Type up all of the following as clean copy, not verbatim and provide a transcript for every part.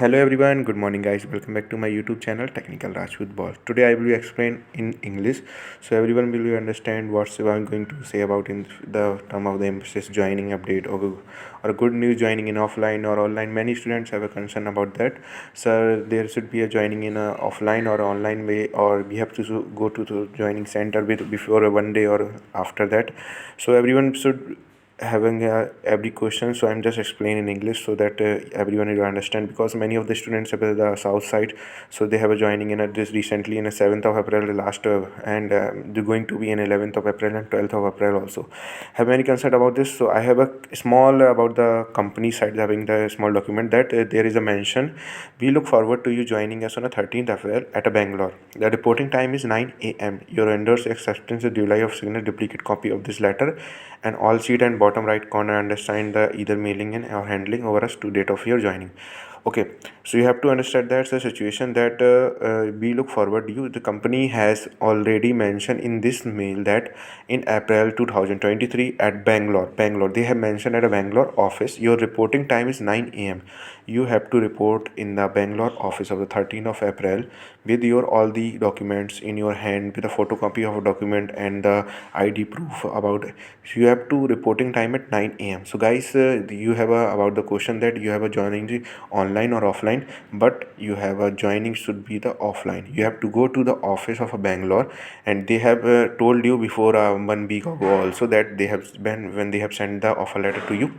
Hello everyone, good morning guys. Welcome back to my YouTube channel Technical Rajput Boss. Today I will be explain in English so everyone will understand what I'm going to say about in the term of the Mphasis joining update or good news joining in offline or online. Many students have a concern about that. So there should be a joining in a offline or online way, or we have to go to the joining center with before one day or after that. So everyone should having every question, so I'm just explaining in English so that everyone will understand, because many of the students have the south side, so they have a joining in this recently in a 7th of April last and they're going to be in 11th of April and 12th of April also. Have any concern about this? So I have a small about the company side, having the small document that there is a mention: we look forward to you joining us on a 13th April at a Bangalore. The reporting time is 9 a.m. Your vendor's acceptance is July of signature duplicate copy of this letter, and all sheet and bottom right corner understand the either mailing in or handling over us to date of your joining. Okay, so you have to understand that's the situation that we look forward to you. The company has already mentioned in this mail that in April 2023 at Bangalore, they have mentioned at a Bangalore office, your reporting time is 9 a.m. You have to report in the Bangalore office of the 13th of April with your all the documents in your hand, with a photocopy of a document and the ID proof about it. So you have to reporting time at 9 a.m. So guys, you have a about the question that you have a joining the online or offline, but you have a joining should be the offline. You have to go to the office of a Bangalore, and they have told you before 1 week ago also that they have been when they have sent the offer letter to you.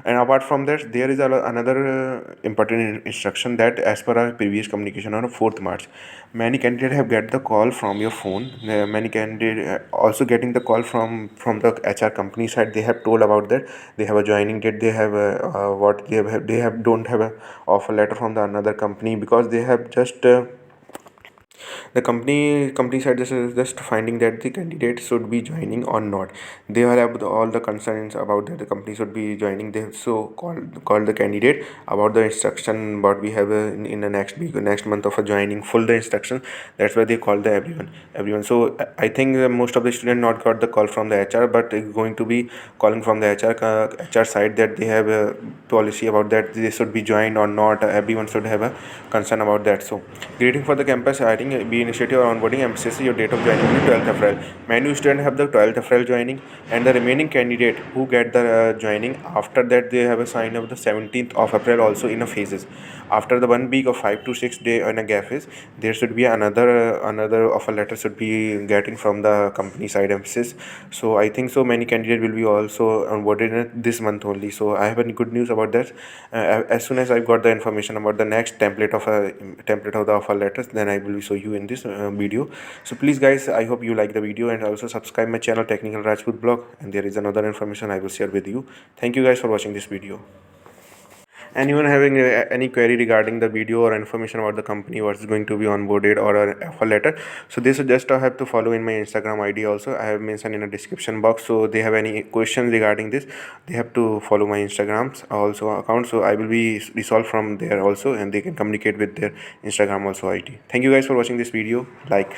And apart from that, there is another important instruction that as per our previous communication on 4th March, many candidates have get the call from your phone. Many candidates also getting the call from the HR company side. They have told about that they have a joining date, they have what they have don't have a offer letter from the another company, because they have just the company side is just finding that the candidate should be joining or not. They all have all the concerns about that the company should be joining. They have so called the candidate about the instruction what we have in the next week, next month of a joining full the instruction. That's why they call the everyone. So I think most of the students not got the call from the HR, but it's going to be calling from the HR side that they have a policy about that they should be joined or not. Everyone should have a concern about that. So greeting for the campus hiring, be initiative or onboarding, emphasize your date of joining in 12th April. Many students have the 12th April joining, and the remaining candidate who get the joining after that, they have a sign of the 17th of April also in a phases. After the 1 week of 5 to 6 day in a gap is, there should be another offer letter should be getting from the company side emphasis. So I think so many candidates will be also onboarded in this month only. So I have any good news about that. As soon as I've got the information about the next template of the offer letters, then I will show you in this video. So please guys, I hope you like the video, and also subscribe my channel Technical Rajput Blog, and there is another information I will share with you. Thank you guys for watching this video. Anyone having any query regarding the video or information about the company, what's going to be onboarded or an offer letter, so they should just have to follow in my Instagram ID also. I have mentioned in a description box. So they have any questions regarding this, they have to follow my Instagrams also account. So I will be resolved from there also, and they can communicate with their Instagram also ID. Thank you guys for watching this video. Like.